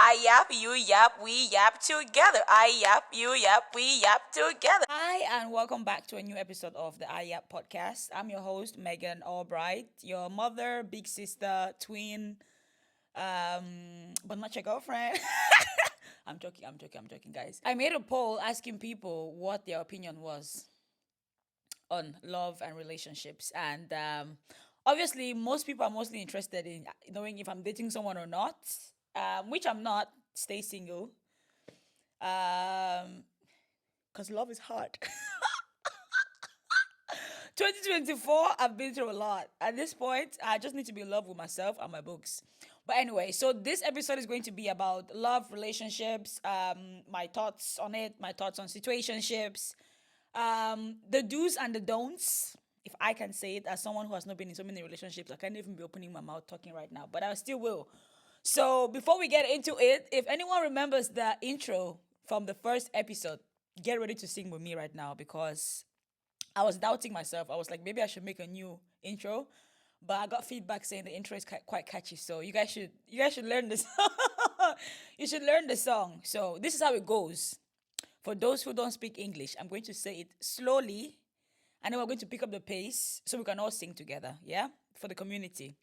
I yap, you yap, we yap together. I yap, you yap, we yap together. Hi, and welcome back to a new episode of the iYAP podcast. I'm your host, Megan Albright, your mother, big sister, twin, but not your girlfriend. I'm joking, guys. I made a poll asking people what their opinion was on love and relationships, and obviously, most people are mostly interested in knowing if I'm dating someone or not, which I'm not. Stay single, because love is hard. 2024, I've been through a lot. At this point, I just need to be in love with myself and my books. But anyway, so this episode is going to be about love, relationships, my thoughts on it, my thoughts on situationships, the do's and the don'ts. If I can say it as someone who has not been in so many relationships, I can't even be opening my mouth talking right now, but I still will. So before we get into it, if anyone remembers the intro from the first episode, get ready to sing with me right now because I was doubting myself. I was like, maybe I should make a new intro, but I got feedback saying the intro is quite catchy. So you guys should learn this. You should learn the song. So this is how it goes. For those who don't speak English, I'm going to say it slowly, and then we're going to pick up the pace so we can all sing together. Yeah, for the community.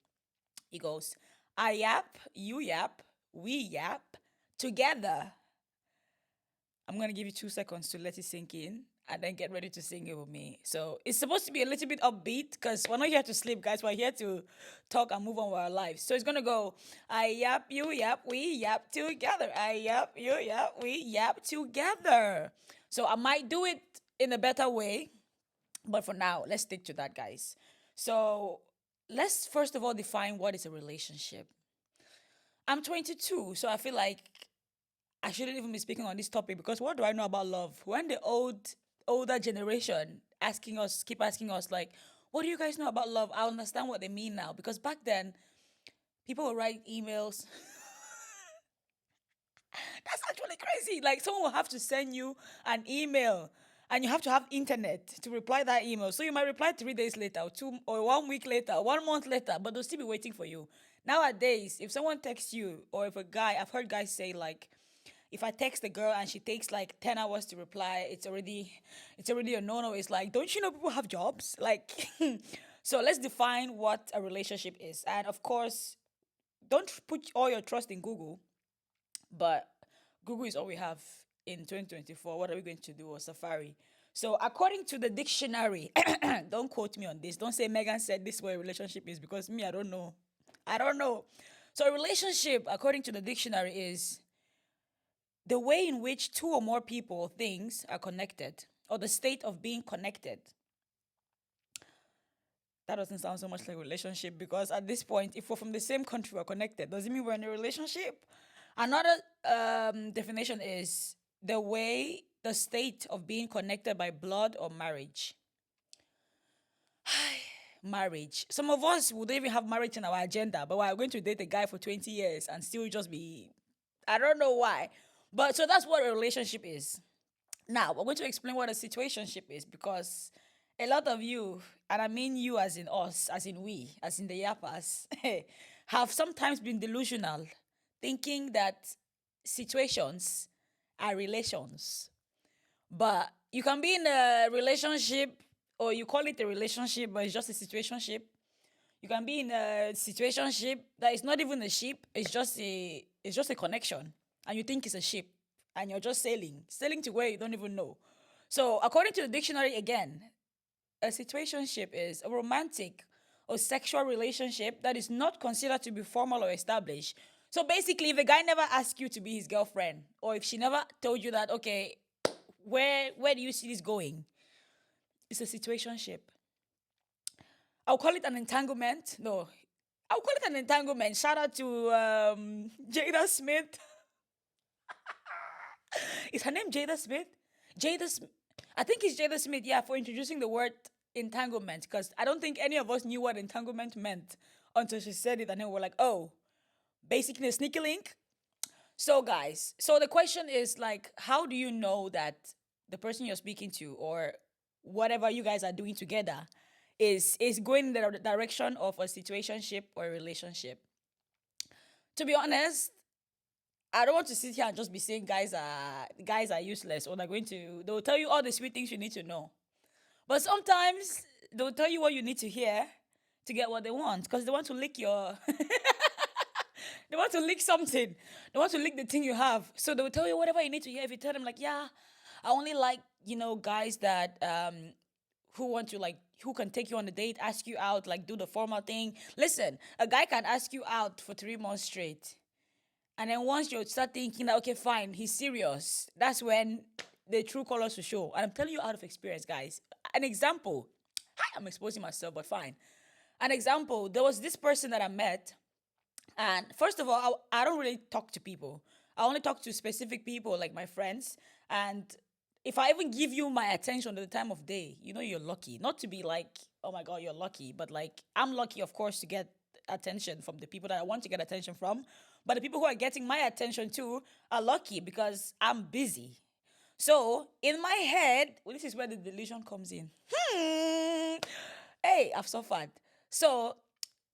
It goes, I yap, you yap, we yap together. I'm going to give you 2 seconds to let it sink in and then get ready to sing it with me. So it's supposed to be a little bit upbeat because we're not here to sleep, guys. We're here to talk and move on with our lives. So it's going to go, I yap, you yap, we yap together. I yap, you yap, we yap together. So I might do it in a better way, but for now, let's stick to that, guys. So let's first of all define what is a relationship. I'm 22, so I feel like I shouldn't even be speaking on this topic because what do I know about love? When the older generation keep asking us like, what do you guys know about love? I understand what they mean now because back then people would write emails. That's actually crazy. Like someone will have to send you an email and you have to have internet to reply that email. So you might reply 3 days later or 1 week later, 1 month later, but they'll still be waiting for you. Nowadays, if someone texts you or if a guy, I've heard guys say like, if I text a girl and she takes like 10 hours to reply, it's already a no-no. It's like, don't you know people have jobs? Like so let's define what a relationship is. And of course, don't put all your trust in Google, but Google is all we have in 2024. What are we going to do? Or Safari. So according to the dictionary, don't quote me on this. Don't say Megan said this way a relationship is because me, I don't know. I don't know. So a relationship, according to the dictionary, is the way in which two or more people or things are connected, or the state of being connected. That doesn't sound so much like a relationship because at this point, if we're from the same country, we're connected. Does it mean we're in a relationship? Another definition is the state of being connected by blood or marriage. Marriage. Some of us would even have marriage on our agenda, but we're going to date a guy for 20 years and still just be, I don't know why. But so that's what a relationship is. Now, we're going to explain what a situationship is because a lot of you, and I mean you as in us, as in we, as in the yappers, have sometimes been delusional, thinking that situations are relations. But you can be in a relationship, or you call it a relationship, but it's just a situationship. You can be in a situationship that is not even a ship, it's just a connection. And you think it's a ship. And you're just sailing to where you don't even know. So according to the dictionary again, a situationship is a romantic or sexual relationship that is not considered to be formal or established. So basically, if a guy never asked you to be his girlfriend, or if she never told you that, okay, where do you see this going? It's a situationship. I'll call it an entanglement. No, I'll call it an entanglement. Shout out to Jada Smith. Is her name Jada Smith? I think it's Jada Smith, yeah, for introducing the word entanglement, because I don't think any of us knew what entanglement meant until she said it, and then we're like, oh, basically a sneaky link. So, guys, so the question is like, how do you know that the person you're speaking to or whatever you guys are doing together is going in the direction of a situationship or a relationship? To be honest, I don't want to sit here and just be saying guys are useless, or they'll tell you all the sweet things you need to know. But sometimes they'll tell you what you need to hear to get what they want, because they want to lick your they want to lick something. They want to lick the thing you have. So they'll tell you whatever you need to hear. If you tell them like, yeah, I only like, guys that who want to like who can take you on a date, ask you out, like do the formal thing. Listen, a guy can ask you out for 3 months straight. And then once you start thinking that, okay, fine, he's serious, that's when the true colors will show. And I'm telling you out of experience, guys. An example. I'm exposing myself, but fine. An example, there was this person that I met. And first of all, I don't really talk to people. I only talk to specific people, like my friends. And if I even give you my attention at the time of day, you're lucky. Not to be like, oh my God, you're lucky. But like, I'm lucky, of course, to get attention from the people that I want to get attention from. But the people who are getting my attention too are lucky because I'm busy. So in my head, well, this is where the delusion comes in. Hey, I've suffered. So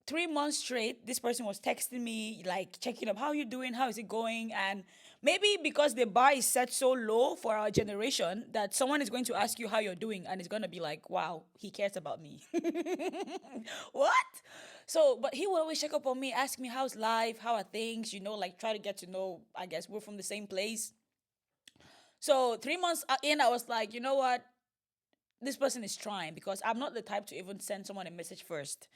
3 months straight, this person was texting me, like checking up, how are you doing? How is it going? And maybe because the bar is set so low for our generation that someone is going to ask you how you're doing and it's going to be like, wow, he cares about me. What? So, but he would always check up on me, ask me how's life, how are things, like try to get to know, I guess we're from the same place. So 3 months in, I was like, you know what? This person is trying, because I'm not the type to even send someone a message first.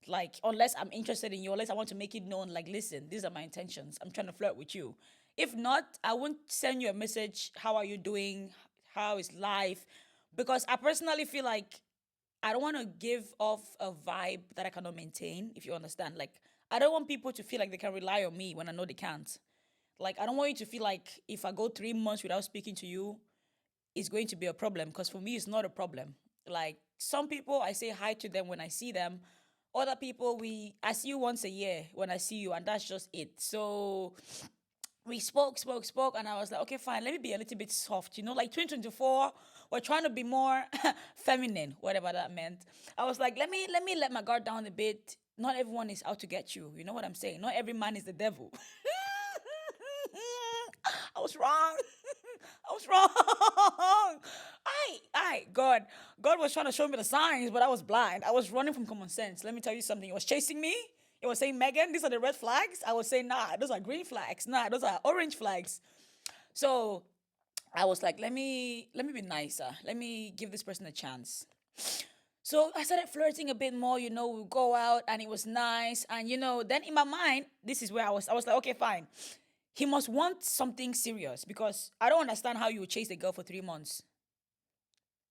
Like, unless I'm interested in you, unless I want to make it known, like, listen, these are my intentions. I'm trying to flirt with you. If not, I won't send you a message. How are you doing? How is life? Because I personally feel like I don't want to give off a vibe that I cannot maintain, if you understand. Like, I don't want people to feel like they can rely on me when I know they can't. Like, I don't want you to feel like if I go 3 months without speaking to you, it's going to be a problem, because for me it's not a problem. Like, some people, I say hi to them when I see them. Other people, we I see you once a year when I see you, and that's just it. So we spoke, and I was like, okay, fine, let me be a little bit soft, like 2024, we're trying to be more feminine, whatever that meant. I was like, let me let my guard down a bit. Not everyone is out to get you. You know what I'm saying? Not every man is the devil. I was wrong. I was wrong. God was trying to show me the signs, but I was blind. I was running from common sense. Let me tell you something. It was chasing me. It was saying, Megan, these are the red flags. I was saying, nah, those are green flags. Nah, those are orange flags. So I was like, let me be nicer. Let me give this person a chance. So I started flirting a bit more, we go out and it was nice. And then in my mind, this is where I was like, okay, fine. He must want something serious, because I don't understand how you would chase a girl for 3 months,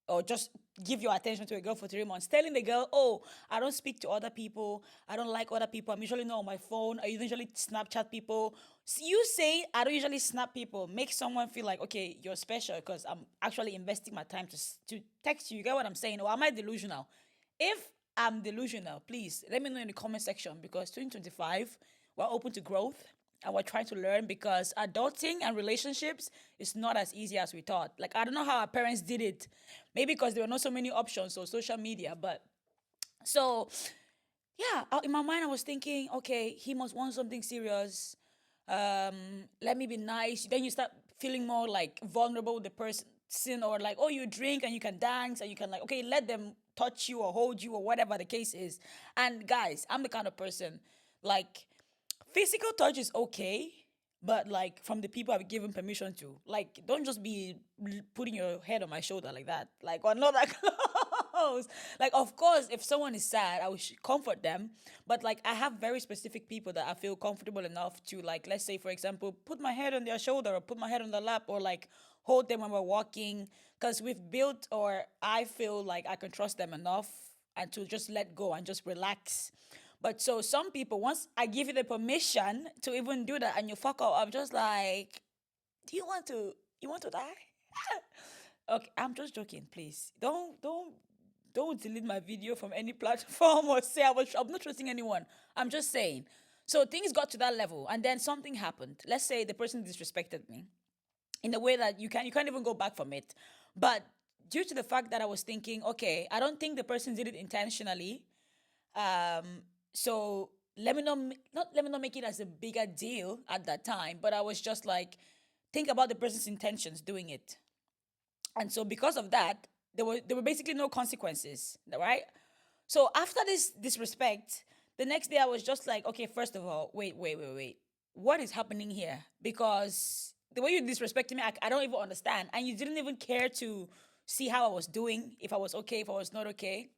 or just give your attention to a girl for 3 months, telling the girl, oh, I don't speak to other people, I don't like other people, I'm usually not on my phone, I usually Snapchat people. So you say I don't usually snap people, make someone feel like, okay, you're special because I'm actually investing my time to text you. You get what I'm saying? Or am I delusional? If I'm delusional, please let me know in the comment section, because 2025, we're open to growth and we're trying to learn, because adulting and relationships is not as easy as we thought. Like, I don't know how our parents did it. Maybe because there were not so many options or social media. But so, yeah, in my mind, I was thinking, okay, he must want something serious. Let me be nice. Then you start feeling more like vulnerable with the person, or like, oh, you drink and you can dance and you can, like, okay, let them touch you or hold you or whatever the case is. And guys, I'm the kind of person, like, physical touch is okay, but like from the people I've given permission to. Like, don't just be putting your head on my shoulder like that. Like, we're not that close. Like, of course, if someone is sad, I will comfort them. But like, I have very specific people that I feel comfortable enough to, like, let's say, for example, put my head on their shoulder or put my head on their lap, or like hold them when we're walking. Because we've built, or I feel like I can trust them enough and to just let go and just relax. But so some people, once I give you the permission to even do that and you fuck up, I'm just like, do you want to die? Okay, I'm just joking, please. Don't delete my video from any platform or say I'm not trusting anyone. I'm just saying. So things got to that level, and then something happened. Let's say the person disrespected me in a way that you can't even go back from it. But due to the fact that I was thinking, okay, I don't think the person did it intentionally. Um, so let me not make it as a bigger deal at that time, but I was just like, think about the person's intentions doing it. And so because of that, there were basically no consequences, right? So after this disrespect, the next day I was just like, okay, first of all, wait. What is happening here? Because the way you disrespected me, I don't even understand. And you didn't even care to see how I was doing, if I was okay, if I was not okay.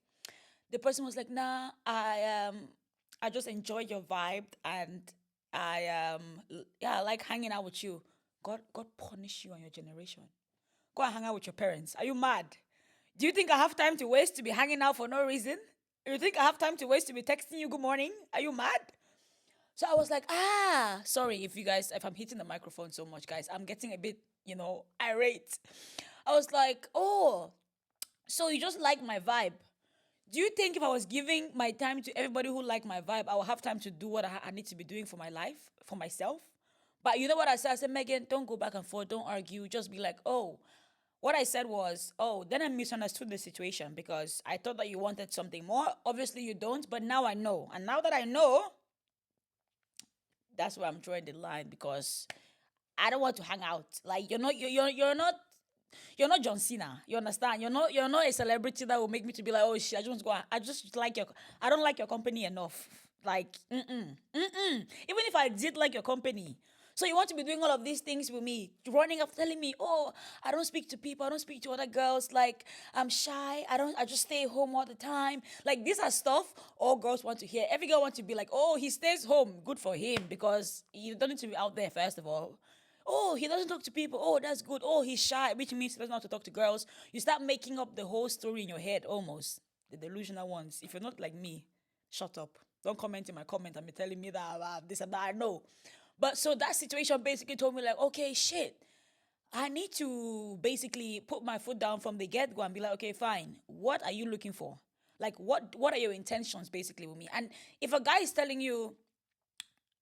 The person was like, nah, I just enjoy your vibe and I like hanging out with you. God punish you and your generation. Go and hang out with your parents. Are you mad? Do you think I have time to waste to be hanging out for no reason? You think I have time to waste to be texting you good morning? Are you mad? So I was like, sorry if you guys, if I'm hitting the microphone so much, guys, I'm getting a bit, irate. I was like, oh, so you just like my vibe. Do you think if I was giving my time to everybody who like my vibe, I will have time to do what I need to be doing for my life, for myself? But you know what I said? I said, Megan, don't go back and forth, don't argue. Just be like, oh, what I said was, oh, then I misunderstood the situation because I thought that you wanted something more. Obviously, you don't, but now I know. And now that I know, that's where I'm drawing the line because I don't want to hang out. Like you're not John Cena. You understand? You're not a celebrity that will make me to be like, oh shit, I just want to go. I just like your. I don't like your company enough. Like, even if I did like your company. So you want to be doing all of these things with me, running up, telling me, oh, I don't speak to people, I don't speak to other girls, like I'm shy, I just stay home all the time. Like these are stuff all girls want to hear. Every girl wants to be like, oh, he stays home, good for him, because you don't need to be out there first of all. Oh, he doesn't talk to people. Oh, that's good. Oh, he's shy, which means he doesn't know how to talk to girls. You start making up the whole story in your head almost. The delusional ones. If you're not like me, shut up. Don't comment in my comment and be telling me that this and that. I know. But so that situation basically told me, like, okay, shit. I need to basically put my foot down from the get go and be like, okay, fine. What are you looking for? Like, what are your intentions basically with me? And if a guy is telling you,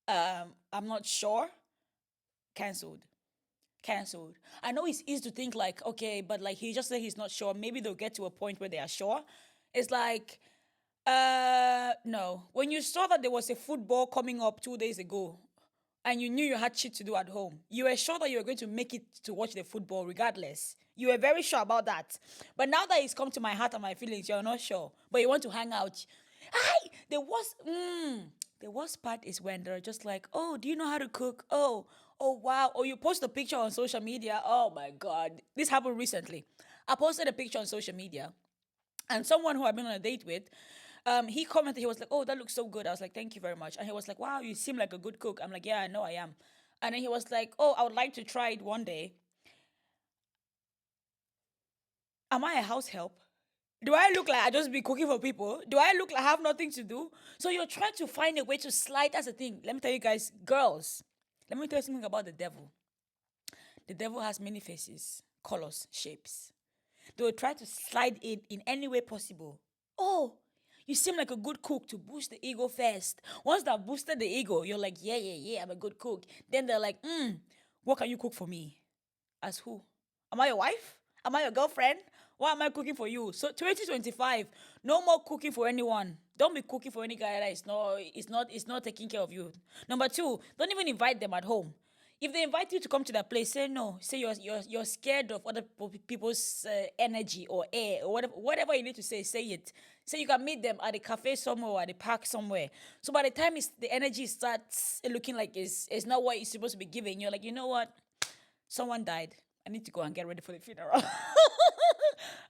I'm not sure, cancelled. Cancelled. I know it's easy to think like, okay, but like he just said he's not sure. Maybe they'll get to a point where they are sure. It's like, no. When you saw that there was a football coming up 2 days ago, and you knew you had shit to do at home, you were sure that you were going to make it to watch the football regardless. You were very sure about that. But now that it's come to my heart and my feelings, you're not sure. But you want to hang out. Hi, the worst part is when they're just like, oh, do you know how to cook? Oh wow. Or you post a picture on social media. Oh my God. This happened recently. I posted a picture on social media and someone who I've been on a date with, he commented, he was like, oh, that looks so good. I was like, thank you very much. And he was like, wow, you seem like a good cook. I'm like, yeah, I know I am. And then he was like, oh, I would like to try it one day. Am I a house help? Do I look like I just be cooking for people? Do I look like I have nothing to do? So you're trying to find a way to slide. That's the thing. Let me tell you guys, girls, let me tell you something about the devil. The devil has many faces, colors, shapes. They will try to slide it in any way possible. Oh, you seem like a good cook to boost the ego first. Once they've boosted the ego, you're like, yeah, I'm a good cook. Then they're like, what can you cook for me? As who? Am I your wife? Am I your girlfriend? Why am I cooking for you? So 2025, no more cooking for anyone. Don't be cooking for any guy that is not taking care of you. Number two, don't even invite them at home. If they invite you to come to that place, say no. Say you're scared of other people's energy or air or whatever you need to say. Say it. Say you can meet them at a cafe somewhere or at a park somewhere. So by the time the energy starts looking like it's not what it's supposed to be giving, you're like, you know what? Someone died. I need to go and get ready for the funeral.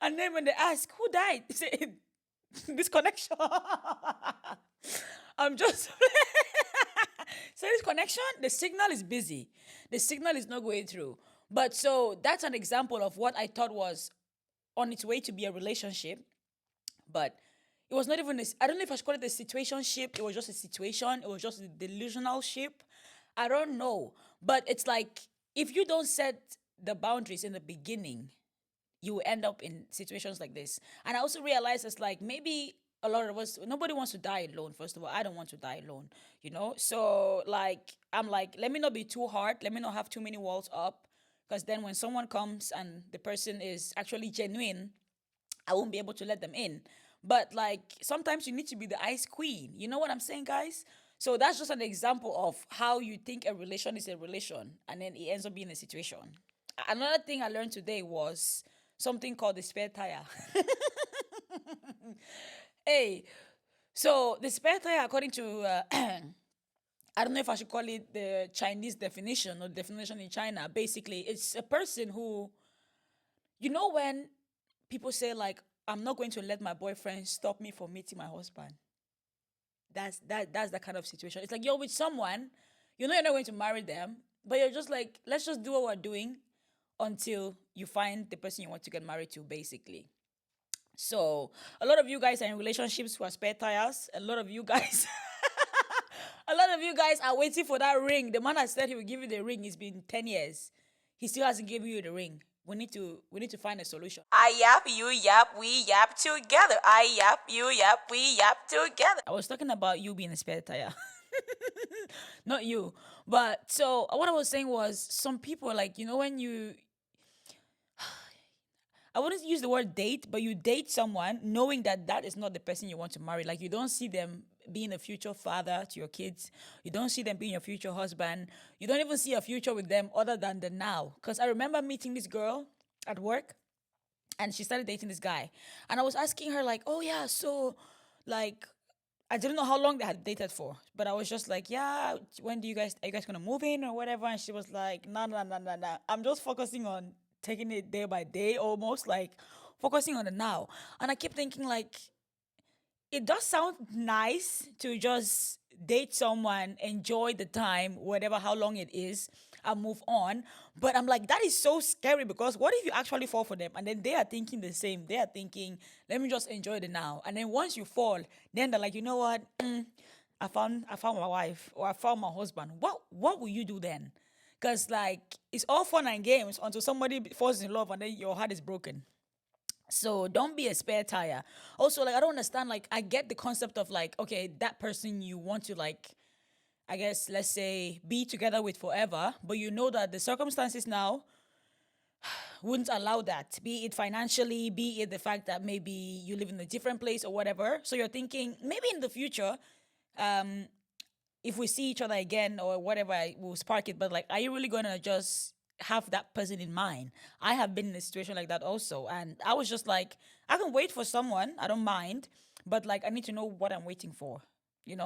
And then when they ask, who died? They say, this connection. I'm just so this connection, the signal is busy. The signal is not going through. But so that's an example of what I thought was on its way to be a relationship. But it was not even this. I don't know if I should call it a situationship. It was just a situation. It was just a delusional ship. I don't know. But it's like if you don't set the boundaries in the beginning, you will end up in situations like this. And I also realized it's like maybe a lot of us, nobody wants to die alone. First of all, I don't want to die alone. So like, I'm like, let me not be too hard. Let me not have too many walls up. Because then when someone comes and the person is actually genuine, I won't be able to let them in. But like, sometimes you need to be the ice queen. You know what I'm saying, guys? So that's just an example of how you think a relation is a relation and then it ends up being a situation. Another thing I learned today was something called the spare tire. Hey, so the spare tire, according to, I don't know if I should call it the Chinese definition or definition in China. Basically, it's a person who, when people say, like, I'm not going to let my boyfriend stop me from meeting my husband. That's the kind of situation. It's like you're with someone, you're not going to marry them, but you're just like, let's just do what we're doing until you find the person you want to get married to, basically. So a lot of you guys are in relationships who are spare tires. A lot of you guys a lot of you guys are waiting for that ring. The man has said he will give you the ring. It's been 10 years. He still hasn't given you the ring. We need to find a solution. I yap, you yap, we yap together. I yap, you yap, we yap together. I was talking about you being a spare tire. Not you. But so what I was saying was some people, like, when I wouldn't use the word date, but you date someone knowing that that is not the person you want to marry. Like, you don't see them being a future father to your kids. You don't see them being your future husband. You don't even see a future with them other than the now. Because I remember meeting this girl at work and she started dating this guy. And I was asking her, like, oh, yeah, so, like, I didn't know how long they had dated for, but I was just like, yeah, when are you guys gonna move in or whatever? And she was like, nah, nah, nah, nah, nah. I'm just focusing on taking it day by day, almost like focusing on the now. And I keep thinking, like, it does sound nice to just date someone, enjoy the time, whatever, how long it is, and move on. But I'm like, that is so scary because what if you actually fall for them and then they are thinking the same? They are thinking, let me just enjoy the now. And then once you fall, then they're like, you know what? I found my wife or I found my husband. What will you do then? Because, like, it's all fun and games until somebody falls in love and then your heart is broken. So don't be a spare tire. Also, like, I don't understand. Like, I get the concept of, like, okay, that person you want to, like, I guess, let's say, be together with forever, but you know that the circumstances now wouldn't allow that, be it financially, be it the fact that maybe you live in a different place or whatever. So you're thinking maybe in the future, um, if we see each other again or whatever, I will spark it. But, like, are you really gonna just have that person in mind? I have been in a situation like that also, and I was just like, I can wait for someone, I don't mind, but, like, I need to know what I'm waiting for.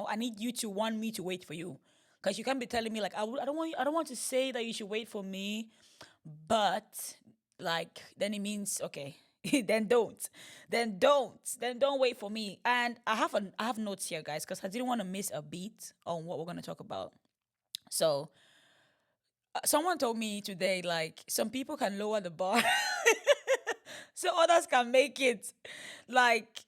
I need you to want me to wait for you, because you can't be telling me, like, I don't want to say that you should wait for me, but, like, then it means okay. Then don't wait for me. And I have notes here, guys, because I didn't want to miss a beat on what we're going to talk about. So someone told me today, like, some people can lower the bar so others can make it. Like,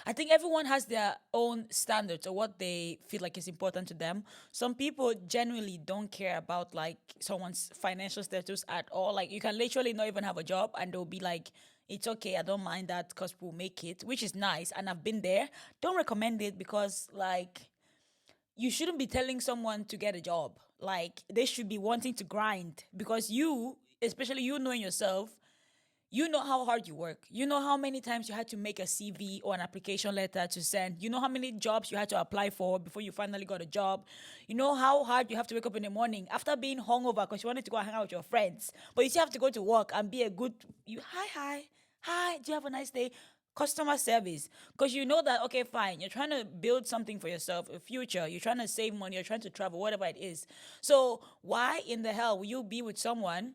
I think everyone has their own standards or what they feel like is important to them. Some people genuinely don't care about, like, someone's financial status at all. Like, you can literally not even have a job and they'll be like, it's okay, I don't mind that because we'll make it, which is nice. And I've been there. Don't recommend it because, like, you shouldn't be telling someone to get a job. Like, they should be wanting to grind because you, especially you knowing yourself, you know how hard you work. You know how many times you had to make a CV or an application letter to send. You know how many jobs you had to apply for before you finally got a job. You know how hard you have to wake up in the morning after being hungover because you wanted to go and hang out with your friends. But you still have to go to work and be a good, hi, do you have a nice day? Customer service. Because you know that, okay, fine, you're trying to build something for yourself, a future. You're trying to save money. You're trying to travel, whatever it is. So why in the hell will you be with someone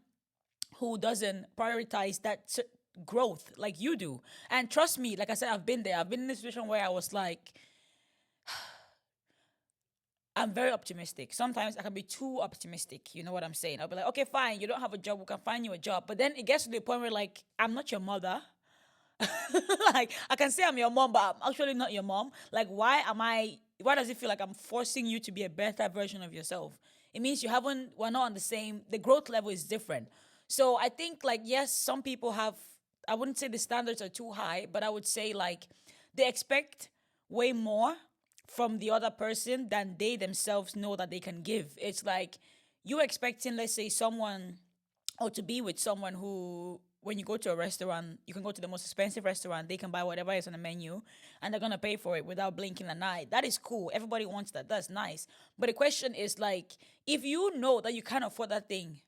who doesn't prioritize that growth like you do? And trust me, like I said, I've been there. I've been in a situation where I was like, I'm very optimistic. Sometimes I can be too optimistic. You know what I'm saying? I'll be like, okay, fine, you don't have a job, we can find you a job. But then it gets to the point where, like, I'm not your mother. Like, I can say I'm your mom, but I'm actually not your mom. Like, why does it feel like I'm forcing you to be a better version of yourself? It means we're not on the growth level is different. So I think, like, yes, some people have, I wouldn't say the standards are too high, but I would say, like, they expect way more from the other person than they themselves know that they can give. It's like you expecting, let's say, someone or to be with someone who when you go to a restaurant, you can go to the most expensive restaurant, they can buy whatever is on the menu, and they're gonna pay for it without blinking an eye. That is cool. Everybody wants that. That's nice. But the question is like, if you know that you can't afford that thing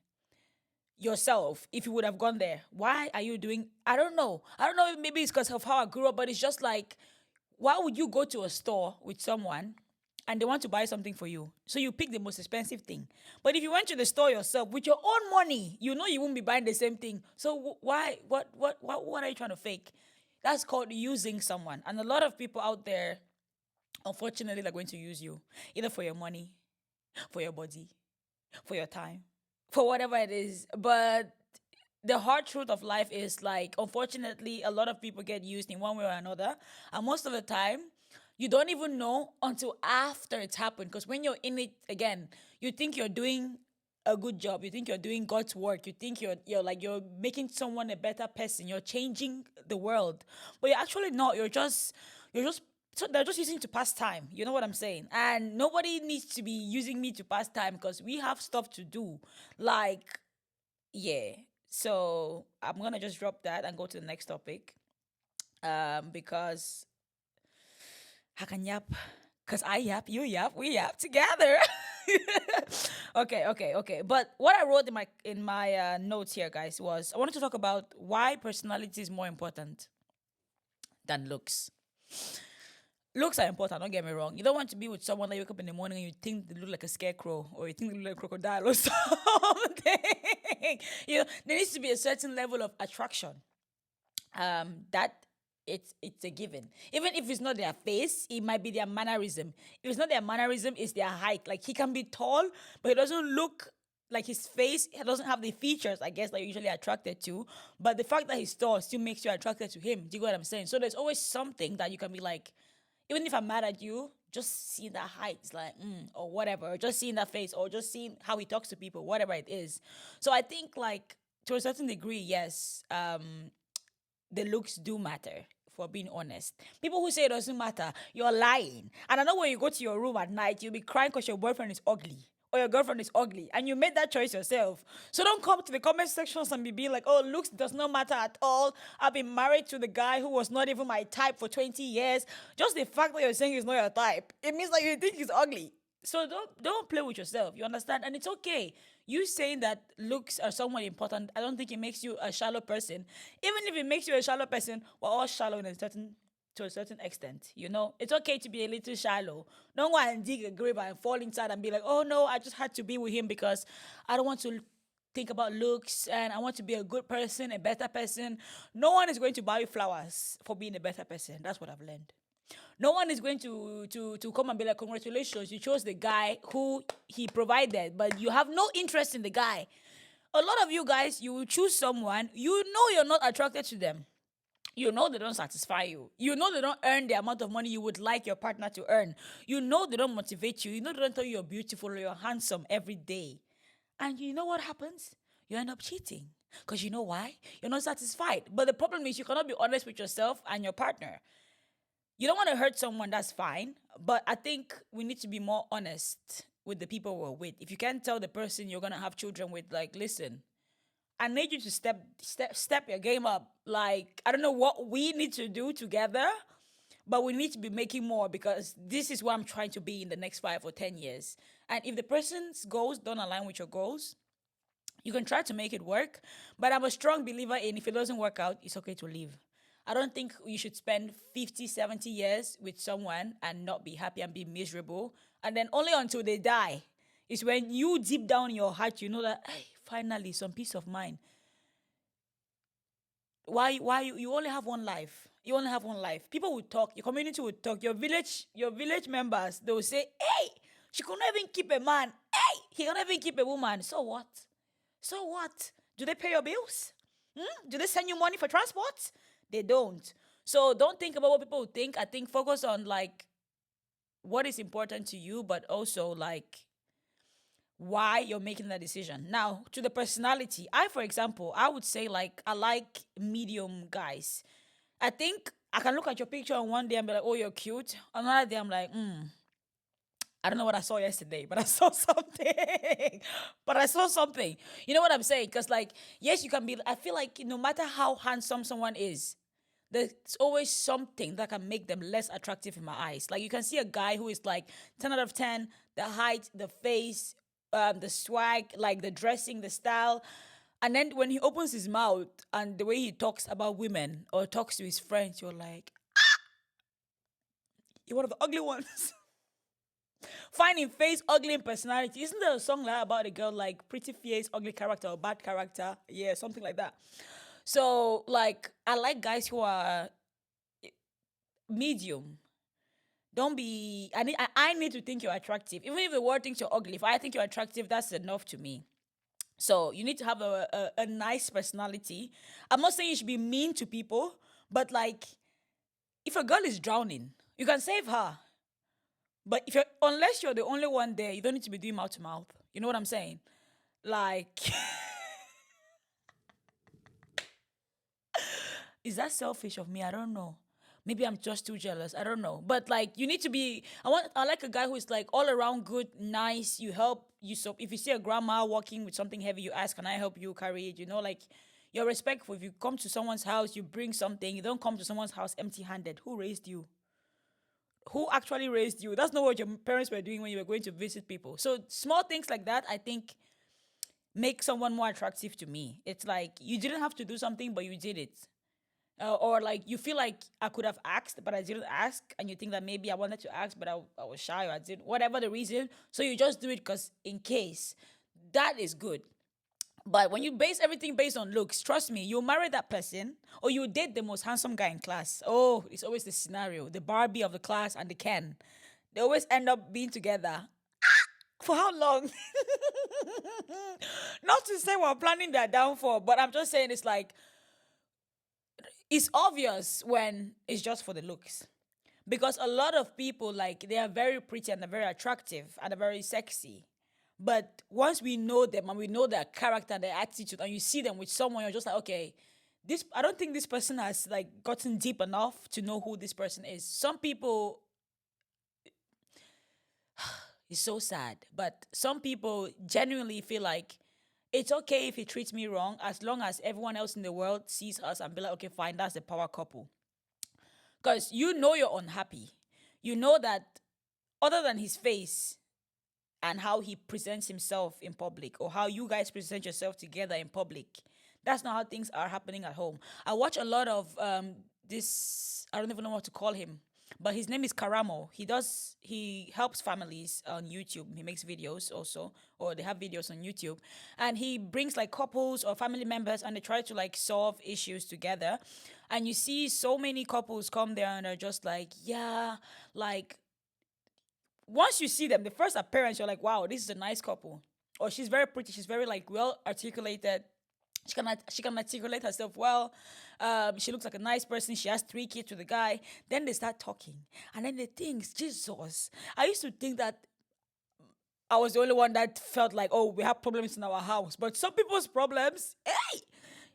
yourself, if you would have gone there, why are you doing? I don't know, maybe it's because of how I grew up, but it's just like, why would you go to a store with someone and they want to buy something for you? So you pick the most expensive thing. But if you went to the store yourself with your own money, you know you won't be buying the same thing. So why what are you trying to fake? That's called using someone. And a lot of people out there, unfortunately, are going to use you either for your money, for your body, for your time, for whatever it is. But the hard truth of life is like, unfortunately, a lot of people get used in one way or another, and most of the time you don't even know until after it's happened, because when you're in it again, you think you're doing a good job, you think you're doing God's work, you think you're like you're making someone a better person, you're changing the world, but you're actually not. You're just so they're just using to pass time. You know what I'm saying? And nobody needs to be using me to pass time, because we have stuff to do. Like, yeah. So I'm gonna just drop that and go to the next topic. Because I can yap. Cause I yap, you yap, we yap together. Okay. But what I wrote in my notes here, guys, was I wanted to talk about why personality is more important than looks. Looks are important, don't get me wrong. You don't want to be with someone that you wake up in the morning and you think they look like a scarecrow, or you think they look like a crocodile or something. There needs to be a certain level of attraction. That it's a given. Even if it's not their face, it might be their mannerism. If it's not their mannerism, it's their height. Like, he can be tall, but he doesn't look like his face. He doesn't have the features, I guess, that you're usually attracted to. But the fact that he's tall still makes you attracted to him. Do you get what I'm saying? So there's always something that you can be like, even if I'm mad at you, just seeing that height is like, or whatever, or just seeing that face, or just seeing how he talks to people, whatever it is. So I think, like, to a certain degree, yes, the looks do matter, for being honest. People who say it doesn't matter, you're lying. And I know when you go to your room at night, you'll be crying because your boyfriend is ugly or your girlfriend is ugly, and you made that choice yourself. So don't come to the comment sections and be like, oh, looks does not matter at all. I've been married to the guy who was not even my type for 20 years. Just the fact that you're saying he's not your type, it means that you think he's ugly. So don't play with yourself. You understand? And it's okay. You saying that looks are somewhat important, I don't think it makes you a shallow person. Even if it makes you a shallow person, we're all shallow in a certain to a certain extent. It's okay to be a little shallow. Don't go and dig a grave and fall inside and be like, oh no, I just had to be with him because I don't want to think about looks and I want to be a good person, a better person. No one is going to buy you flowers for being a better person. That's what I've learned. No one is going to come and be like, congratulations, you chose the guy who he provided, but you have no interest in the guy. A lot of you guys, you will choose someone, you're not attracted to them. You know they don't satisfy you. You know they don't earn the amount of money you would like your partner to earn. You know they don't motivate you. You know they don't tell you you're beautiful or you're handsome every day. And you know what happens? You end up cheating. Because you know why? You're not satisfied. But the problem is you cannot be honest with yourself and your partner. You don't want to hurt someone, that's fine. But I think we need to be more honest with the people we're with. If you can't tell the person you're gonna have children with, like, listen, I need you to step your game up. Like, I don't know what we need to do together, but we need to be making more, because this is what I'm trying to be in the next 5 or 10 years. And if the person's goals don't align with your goals, you can try to make it work. But I'm a strong believer in, if it doesn't work out, it's okay to leave. I don't think you should spend 50, 70 years with someone and not be happy and be miserable. And then only until they die is when you deep down in your heart, you know that, hey, finally, some peace of mind. Why you only have one life? You only have one life. People will talk, your community will talk, your village members, they will say, hey, she couldn't even keep a man. Hey, he can't even keep a woman. So what? So what? Do they pay your bills? Do they send you money for transport? They don't. So don't think about what people think. I think focus on, like, what is important to you, but also, like, why you're making that decision. Now, to the personality, for example, I would say, like, I like medium guys. I think I can look at your picture on one day and be like, oh, you're cute. Another day, I'm like, I don't know what I saw yesterday, but I saw something. But I saw something. You know what I'm saying? Because, like, yes, you can be. I feel like no matter how handsome someone is, there's always something that can make them less attractive in my eyes. Like, you can see a guy who is like 10 out of 10, the height, the face, the swag, like the dressing, the style. And then when he opens his mouth and the way he talks about women or talks to his friends, you're like, you're one of the ugly ones. Finding face, ugly in personality. Isn't there a song like about a girl like pretty face, ugly character, or bad character? Yeah, something like that. So, like, I like guys who are medium. Don't be. I need to think you're attractive. Even if the world thinks you're ugly, if I think you're attractive, that's enough to me. So you need to have a nice personality. I'm not saying you should be mean to people, but like, if a girl is drowning, you can save her. But if you're unless you're the only one there, you don't need to be doing mouth to mouth. You know what I'm saying? Like, is that selfish of me? I don't know. Maybe I'm just too jealous. I don't know. But like, you need to be. I like a guy who is like all around good, nice. You help you. So if you see a grandma walking with something heavy, you ask, "Can I help you carry it?" You know, like, you're respectful. If you come to someone's house, you bring something. You don't come to someone's house empty-handed. Who raised you? Who actually raised you? That's not what your parents were doing when you were going to visit people. So small things like that, I think, make someone more attractive to me. It's like you didn't have to do something, but you did it. Or like you feel like I could have asked, but I didn't ask, and you think that maybe I wanted to ask, but I was shy or I didn't, whatever the reason. So you just do it because in case. That is good. But when you base everything based on looks, trust me, you'll marry that person or you date the most handsome guy in class. Oh, it's always the scenario. The Barbie of the class and the Ken. They always end up being together. For how long? Not to say we're planning their downfall, but I'm just saying it's like, it's obvious when it's just for the looks. Because a lot of people, like, they are very pretty and they're very attractive and they're very sexy. But once we know them and we know their character and their attitude, and you see them with someone, you're just like, okay, this. I don't think this person has like gotten deep enough to know who this person is. Some people, it's so sad, but some people genuinely feel like it's okay if he treats me wrong as long as everyone else in the world sees us and be like, okay, fine, that's the power couple. Because you know you're unhappy. You know that other than his face and how he presents himself in public or how you guys present yourself together in public, that's not how things are happening at home. I watch a lot of this, I don't even know what to call him, but his name is Karamo. He helps families on YouTube. He makes videos also, or they have videos on YouTube. And he brings like couples or family members and they try to like solve issues together. And you see so many couples come there and are just like, yeah, like once you see them, the first appearance, you're like, wow, this is a nice couple. Or she's very pretty, she's very like well articulated. She can articulate herself well. She looks like a nice person. She has 3 kids with the guy. Then they start talking, and then they think, Jesus. I used to think that I was the only one that felt like, oh, we have problems in our house. But some people's problems, hey,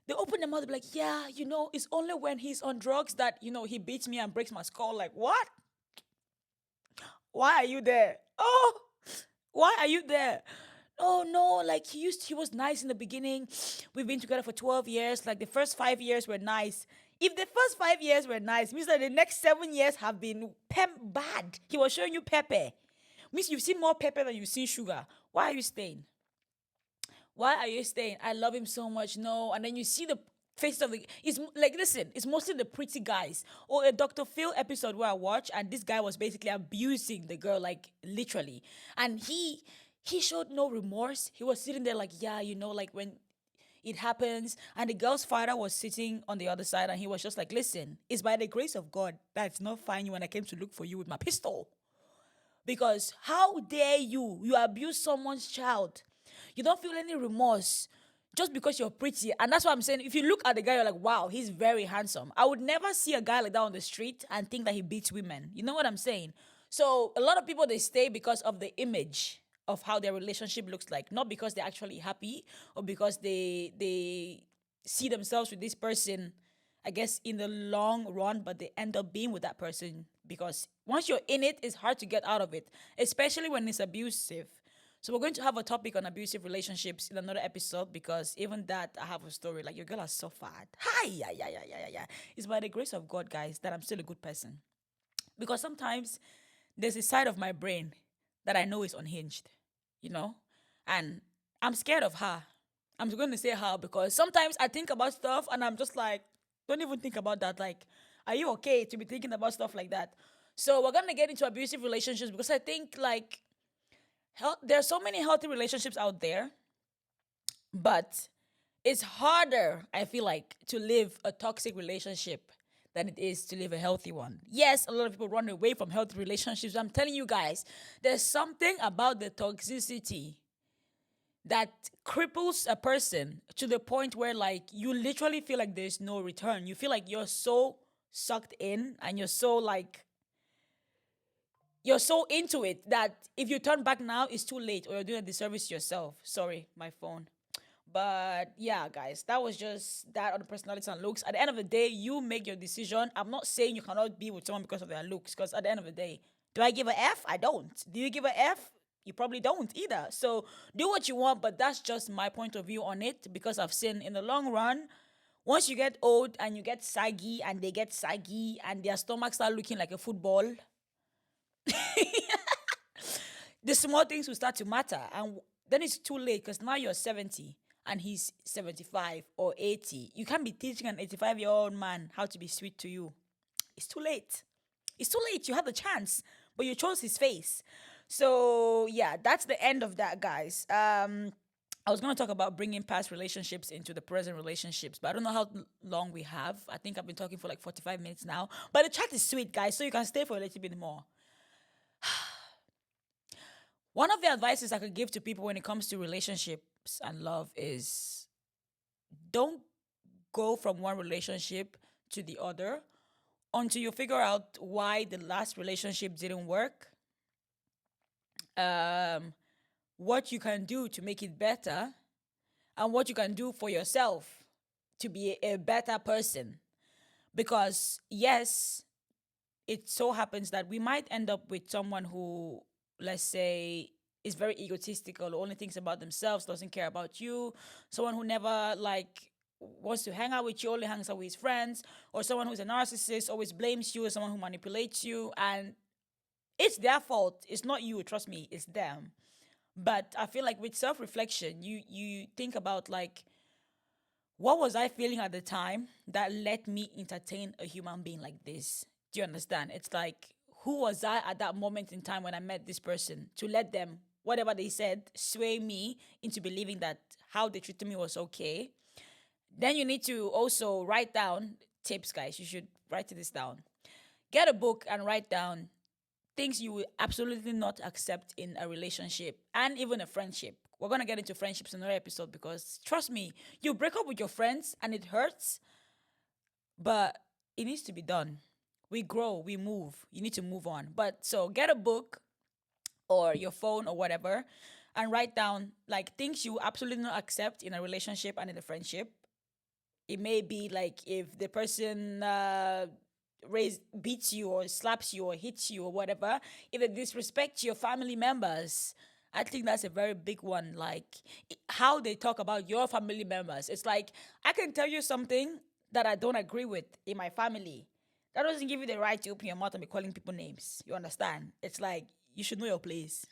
they open their mouth, they be like, yeah, it's only when he's on drugs that he beats me and breaks my skull. Like, what? Why are you there? Oh, why are you there? Oh no, like he was nice in the beginning. We've been together for 12 years. Like the first 5 years were nice. If the first 5 years were nice, means that the next 7 years have been bad. He was showing you pepper. Means you've seen more pepper than you've seen sugar. Why are you staying? Why are you staying? I love him so much. No. And then you see the faces of the. It's like, listen, it's mostly the pretty guys. Or a Dr. Phil episode where I watch, and this guy was basically abusing the girl, like literally. And he showed no remorse. He was sitting there like, yeah, like when it happens. And the girl's father was sitting on the other side, and he was just like, listen, it's by the grace of God that it's not fine when I came to look for you with my pistol. Because how dare you abuse someone's child? You don't feel any remorse just because you're pretty. And that's what I'm saying. If you look at the guy, you're like, wow, he's very handsome. I would never see a guy like that on the street and think that he beats women. You know what I'm saying? So a lot of people, they stay because of the image of how their relationship looks like, not because they're actually happy or because they see themselves with this person I guess, in the long run, but they end up being with that person because once you're in it, it's hard to get out of it, especially when it's abusive. So we're going to have a topic on abusive relationships in another episode because even that I have a story. Like your girl has suffered. Hi, yeah, yeah, yeah, yeah, yeah, yeah. It's by the grace of God, guys, that I'm still a good person. Because sometimes there's a side of my brain that I know is unhinged, you know? And I'm scared of her. I'm going to say her because sometimes I think about stuff and I'm just like, don't even think about that. Like, are you okay to be thinking about stuff like that? So we're going to get into abusive relationships because I think like there are so many healthy relationships out there, but it's harder, I feel like, to live a toxic relationship than it is to live a healthy one. Yes, a lot of people run away from healthy relationships. I'm telling you guys, there's something about the toxicity that cripples a person to the point where like you literally feel like there's no return. You feel like you're so sucked in and you're so into it that if you turn back now, it's too late or you're doing a disservice to yourself. Sorry, my phone. But yeah, guys, that was just that on the personality and looks. At the end of the day, you make your decision. I'm not saying you cannot be with someone because of their looks, because at the end of the day, do I give a F? I don't. Do you give a F? You probably don't either. So do what you want, but that's just my point of view on it because I've seen in the long run, once you get old and you get saggy and they get saggy and their stomachs start looking like a football, the small things will start to matter. And then it's too late because now you're 70 and he's 75 or 80. You can't be teaching an 85-year-old man how to be sweet to you. It's too late. It's too late. You had the chance, but you chose his face. So, yeah, that's the end of that, guys. I was going to talk about bringing past relationships into the present relationships, but I don't know how long we have. I think I've been talking for like 45 minutes now. But the chat is sweet, guys, so you can stay for a little bit more. One of the advices I could give to people when it comes to relationships and love is don't go from one relationship to the other until you figure out why the last relationship didn't work, um, what you can do to make it better, and what you can do for yourself to be a better person. Because, yes, it so happens that we might end up with someone who, let's say, is very egotistical, only thinks about themselves, doesn't care about you, someone who never like wants to hang out with you, only hangs out with his friends, or someone who's a narcissist, always blames you, or someone who manipulates you, and it's their fault. It's not you, trust me, it's them. But I feel like with self-reflection, you think about like what was I feeling at the time that let me entertain a human being like this? Do you understand? It's like, who was I at that moment in time when I met this person to let them, whatever they said, sway me into believing that how they treated me was okay? Then you need to also write down tips, guys. You should write this down. Get a book and write down things you will absolutely not accept in a relationship and even a friendship. We're going to get into friendships in another episode because trust me, you break up with your friends and it hurts, but it needs to be done. We grow, we move. You need to move on. But so get a book or your phone or whatever and write down like things you absolutely not accept in a relationship and in a friendship. It may be like if the person beats you or slaps you or hits you or whatever, if they disrespect your family members. I think that's a very big one. Like how they talk about your family members. It's like I can tell you something that I don't agree with in my family. That doesn't give you the right to open your mouth and be calling people names. You understand? It's like you should know your place.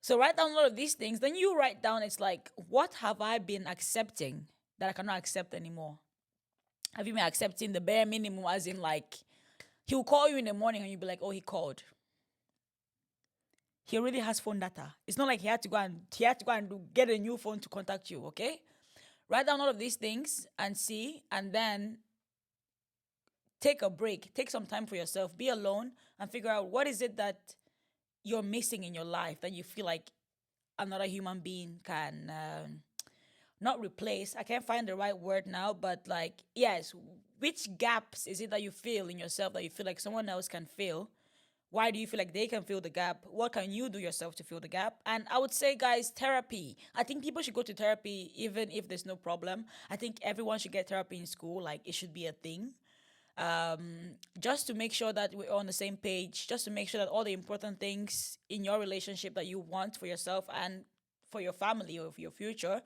So write down all of these things. Then you write down, it's like, what have I been accepting that I cannot accept anymore? Have you been accepting the bare minimum, as in like, he'll call you in the morning and you'll be like, oh, he called. He already has phone data. It's not like he had to go and get a new phone to contact you, okay? Write down all of these things and see, and then take a break. Take some time for yourself. Be alone and figure out what is it that you're missing in your life that you feel like another human being can not replace. I can't find the right word now, but like, yes, which gaps is it that you feel in yourself that you feel like someone else can fill Why do you feel like they can fill the gap? What can you do yourself to fill the gap? And I would say, guys, therapy. I think people should go to therapy even if there's no problem. I think everyone should get therapy in school. Like, it should be a thing, just to make sure that we're on the same page, just to make sure that all the important things in your relationship that you want for yourself and for your family or for your future,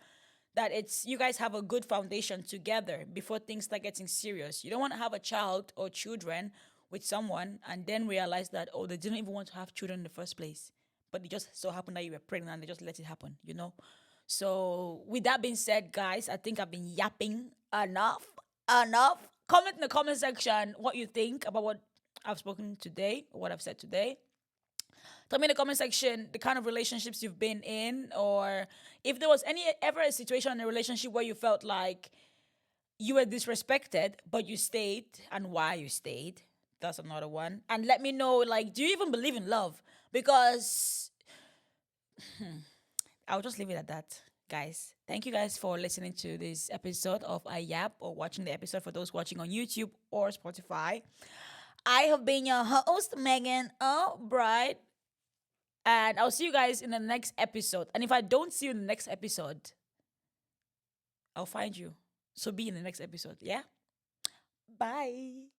that it's you guys have a good foundation together before things start getting serious. You don't want to have a child or children with someone and then realize that, oh, they didn't even want to have children in the first place, but it just so happened that you were pregnant and they just let it happen. So with that being said, guys, I think I've been yapping enough. Comment in the comment section what you think about what I've spoken today, what I've said today. Tell me in the comment section the kind of relationships you've been in, or if there was any ever a situation in a relationship where you felt like you were disrespected, but you stayed, and why you stayed. That's another one. And let me know, like, do you even believe in love? Because I'll just leave it at that, guys. Thank you guys for listening to this episode of iYAP, or watching the episode for those watching on YouTube or Spotify. I have been your host, Megan Albright, and I'll see you guys in the next episode. And if I don't see you in the next episode, I'll find you. So be in the next episode, yeah? Bye.